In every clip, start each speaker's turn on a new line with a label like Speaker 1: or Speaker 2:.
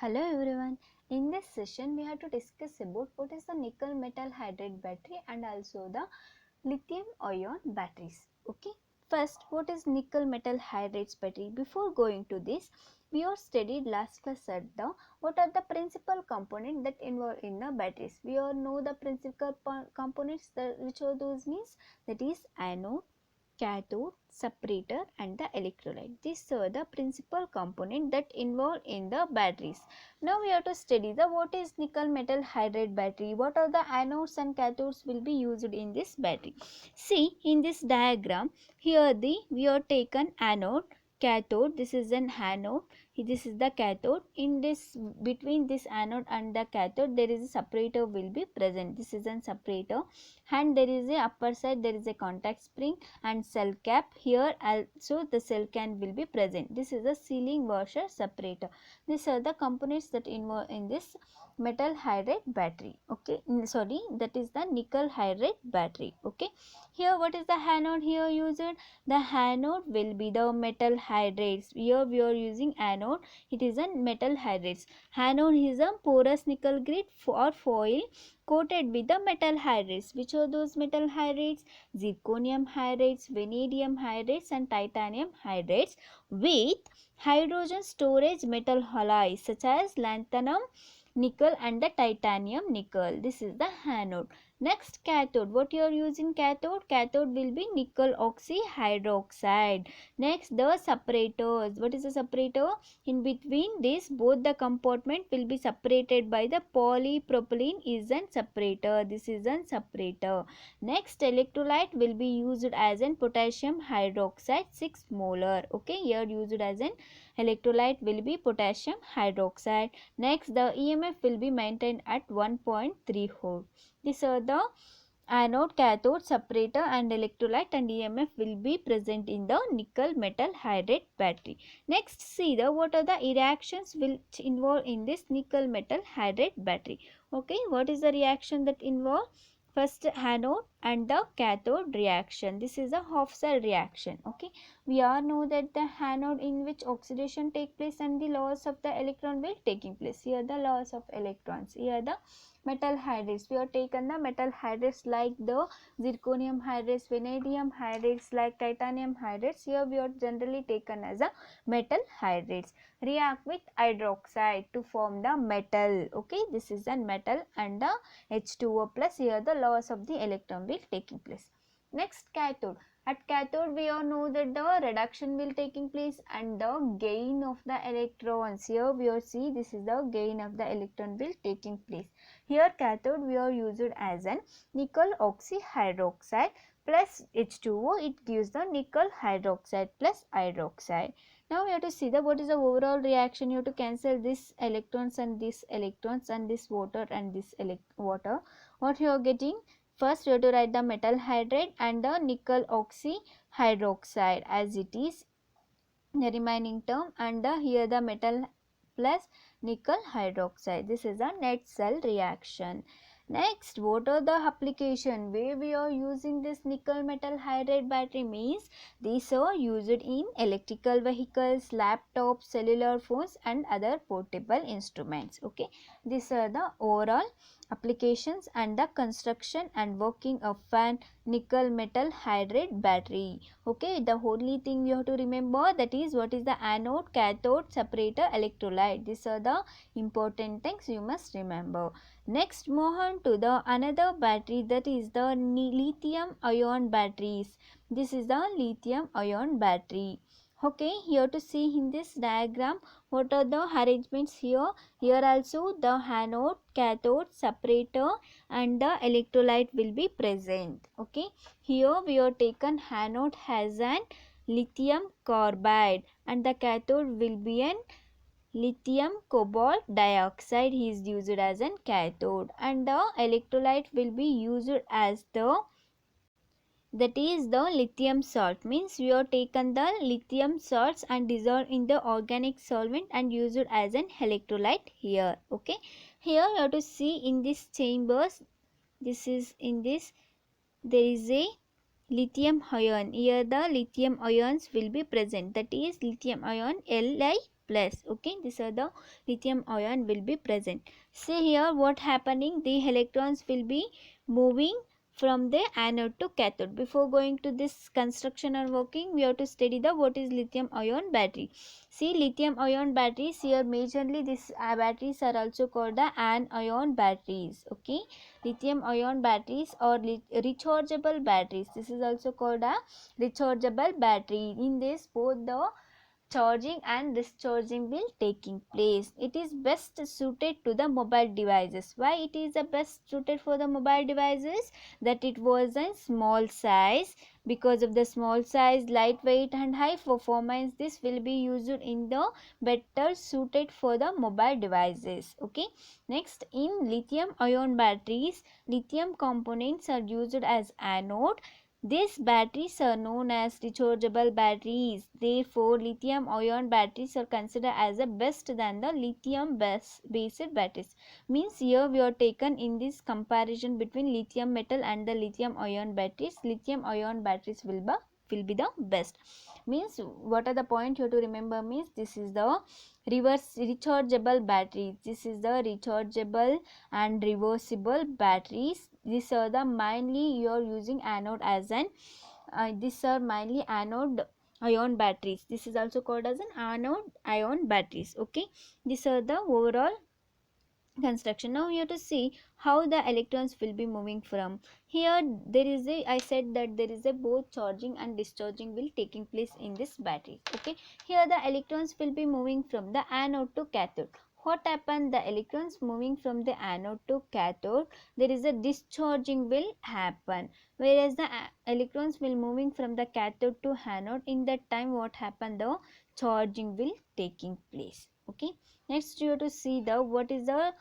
Speaker 1: Hello everyone. In this session we have to discuss about what is the nickel metal hydride battery and also the lithium ion batteries. Okay. First, what is nickel metal hydride battery? Before going to this, we have studied last class at the what are the principal components that involve in the batteries. We all know the principal components which are those means, that is anode, cathode, separator and the electrolyte. These are the principal component that involved in the batteries. Now we have to study the what is nickel metal hydride battery, what are the anodes and cathodes will be used in this battery. See in this diagram, here we have taken anode, cathode, this is an anode, this is the cathode. In this, between this anode and the cathode there is a separator will be present. This is a separator and there is a upper side, there is a contact spring and cell cap. Here also the cell can will be present. This is a sealing washer separator. These are the components that involve in this metal hydride battery. Okay, sorry, that is the nickel hydride battery. Okay, here what is the anode here used? The anode will be the metal hydrides. Here we are using anode, it is a metal hydrides. Anode is a porous nickel grid or foil coated with the metal hydrides. Which are those metal hydrides? Zirconium hydrides, vanadium hydrides and titanium hydrides with hydrogen storage metal alloys such as lanthanum nickel and the titanium nickel. This is the anode. Next, cathode. What you are using cathode? Cathode will be nickel oxyhydroxide. Next, the separators. What is a separator? In between this, both the compartment will be separated by the polypropylene is an separator. This is an separator. Next, electrolyte will be used as an potassium hydroxide 6 molar. Okay, here used as an electrolyte will be potassium hydroxide. Next, the EMF will be maintained at 1.3 volt. These are the anode, cathode, separator and electrolyte, and EMF will be present in the nickel metal hydride battery. Next, see the what are the reactions which involve in this nickel metal hydride battery. Okay, what is the reaction that involve? First, anode and the cathode reaction. This is a half cell reaction. Okay, we all know that the anode in which oxidation take place and the loss of the electron will taking place. Here the loss of electrons. Here the metal hydrides. We have taken the metal hydrides like the zirconium hydrides, vanadium hydrides, like titanium hydrides. Here we are generally taken as a metal hydrides. React with hydroxide to form the metal. Okay, this is a metal and the H2O plus. Here the loss of the electron will taking place. Next, cathode. At cathode we all know that the reduction will taking place and the gain of the electrons. Here we all see this is the gain of the electron will taking place. Here cathode we are used as an nickel oxyhydroxide plus H2O. It gives the nickel hydroxide plus hydroxide. Now we have to see the what is the overall reaction. You have to cancel this electrons and this electrons and this water and this water. What you are getting? First you have to write the metal hydride and the nickel oxyhydroxide as it is the remaining term, and here the metal plus nickel hydroxide. This is a net cell reaction. Next, what are the application where we are using this nickel metal hydride battery means these are used in electrical vehicles, laptops, cellular phones and other portable instruments. Okay, these are the overall applications and the construction and working of an nickel metal hydride battery. Okay, the only thing you have to remember, that is what is the anode, cathode, separator, electrolyte. These are the important things you must remember. Next, move on to the another battery, that is the lithium ion batteries. This is the lithium ion battery. Okay, here to see in this diagram what are the arrangements here. Here also the anode, cathode, separator and the electrolyte will be present. Okay, here we have taken anode has an lithium carbide and the cathode will be an lithium cobalt dioxide is used as an cathode, and the electrolyte will be used as the, that is the lithium salt. Means we have taken the lithium salts and dissolved in the organic solvent and used as an electrolyte here. Okay, here you have to see in this chambers, this is in this, there is a lithium ion. Here the lithium ions will be present, that is lithium ion Li+. plus. Okay, these are the lithium ion will be present. See here what happening, the electrons will be moving from the anode to cathode. Before going to this construction or working, we have to study the what is lithium ion battery. See, lithium ion batteries here, majorly these batteries are also called the anion batteries. Okay, lithium ion batteries or rechargeable batteries, this is also called a rechargeable battery. In this, both the charging and discharging will taking place. It is best suited to the mobile devices. Why it is the best suited for the mobile devices? That it was a small size. Because of the small size, lightweight and high performance, this will be used in the better suited for the mobile devices. Okay, next, in lithium ion batteries, lithium components are used as anode. These batteries are known as rechargeable batteries. Therefore, lithium ion batteries are considered as the best than the lithium based batteries. Means here we are taken in this comparison between lithium metal and the lithium ion batteries. Lithium ion batteries will be the best. Means what are the point you have to remember, means this is the reverse rechargeable batteries. This is the rechargeable and reversible batteries. These are the mainly you are using anode as an these are mainly anode ion batteries. This is also called as an anode ion batteries. Okay, these are the overall construction. Now you have to see how the electrons will be moving from here. There is a, I said that there is a both charging and discharging will taking place in this battery. Okay, here the electrons will be moving from the anode to cathode. What happened, the electrons moving from the anode to cathode, there is a discharging will happen, whereas the electrons will moving from the cathode to anode, in that time what happened, the charging will taking place. Okay, next you have to see the what is the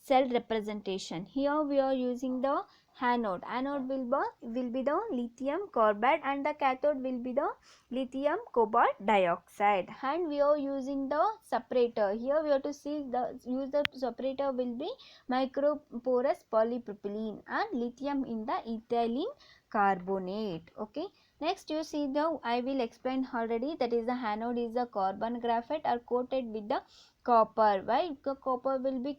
Speaker 1: cell representation. Here we are using the anode. Anode will be the lithium carbide and the cathode will be the lithium cobalt dioxide. And we are using the separator. Here we have to see the use the separator will be microporous polypropylene and lithium in the ethylene carbonate. Okay, next you see the, I will explain already, that is the anode is the carbon graphite are coated with the copper. Why copper will be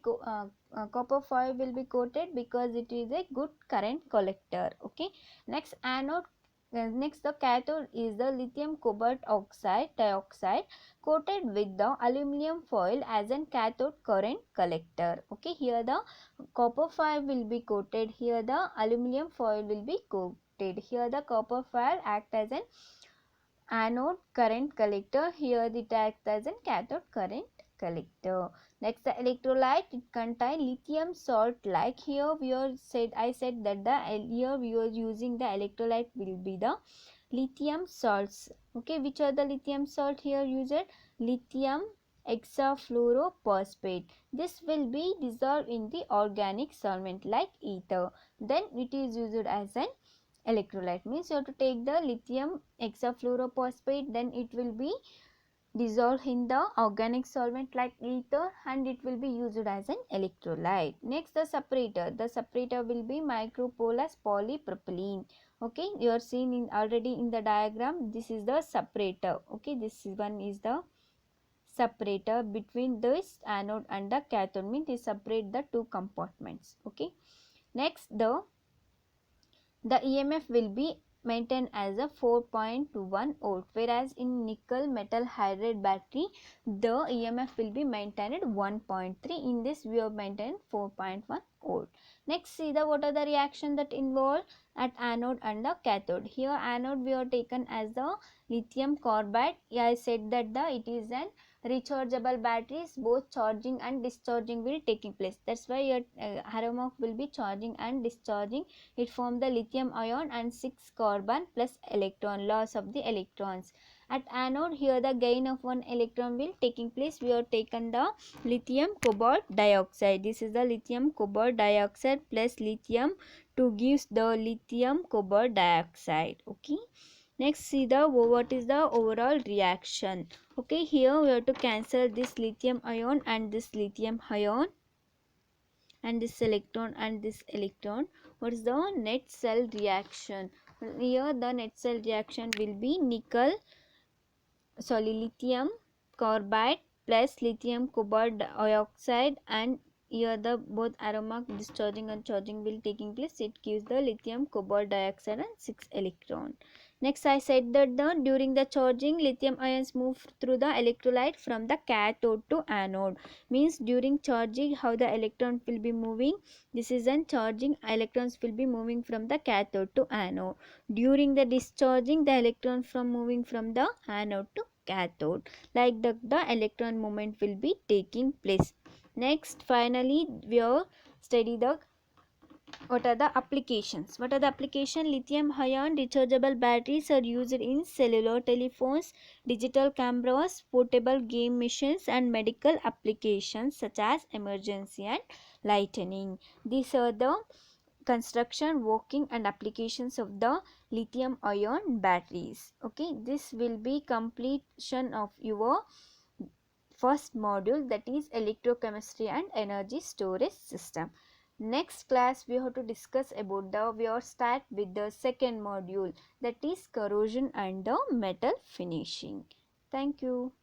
Speaker 1: copper foil will be coated? Because it is a good current collector. Okay, next anode, next the cathode is the lithium cobalt oxide dioxide coated with the aluminum foil as an cathode current collector. Okay, here the copper foil will be coated, here the aluminum foil will be coated. Here the copper foil act as an anode current collector, here it acts as a cathode current collector. Next, the electrolyte, it contain lithium salt. Like here we are said, I said that the here we are using the electrolyte will be the lithium salts. Okay, which are the lithium salt here used? Lithium hexafluorophosphate. This will be dissolved in the organic solvent like ether. Then it is used as an electrolyte. Means you have to take the lithium hexafluorophosphate, then it will be dissolved in the organic solvent like ether and it will be used as an electrolyte. Next, the separator will be microporous polypropylene. Okay, you are seeing in already in the diagram, this is the separator. Okay, this one is the separator between this anode and the cathode, means they separate the two compartments. Okay, next the EMF will be maintained as a 4.1 volt, whereas in nickel metal hydride battery the EMF will be maintained 1.3. In this we have maintained 4.1 volt. Next, see the what are the reaction that involve at anode and the cathode. Here anode we have taken as the lithium carbide. I said that the it is an rechargeable batteries, both charging and discharging will taking place. That's why your arrow will be charging and discharging. It form the lithium ion and 6 carbon plus electron, loss of the electrons. At anode, here the gain of 1 electron will taking place. We have taken the lithium cobalt dioxide. This is the lithium cobalt dioxide plus lithium to gives the lithium cobalt dioxide. Okay, next see the what is the overall reaction. Okay, here we have to cancel this lithium ion and this lithium ion and this electron and this electron. What is the net cell reaction? Here the net cell reaction will be lithium carbide plus lithium cobalt dioxide, and here the both aroma discharging and charging will taking place. It gives the lithium cobalt dioxide and 6 electron. Next I said that during the charging lithium ions move through the electrolyte from the cathode to anode. Means during charging how the electron will be moving. This is an charging, electrons will be moving from the cathode to anode. During the discharging the electron from moving from the anode to cathode. Like the electron movement will be taking place. Next finally we will study the what are the applications. What are the application? Lithium ion rechargeable batteries are used in cellular telephones, digital cameras, portable game machines, and medical applications such as emergency and lightning. These are the construction, working, and applications of the lithium ion batteries. Okay, this will be completion of your first module, that is electrochemistry and energy storage system. Next class we have to discuss about the, we are start with the second module, that is corrosion and the metal finishing. Thank you.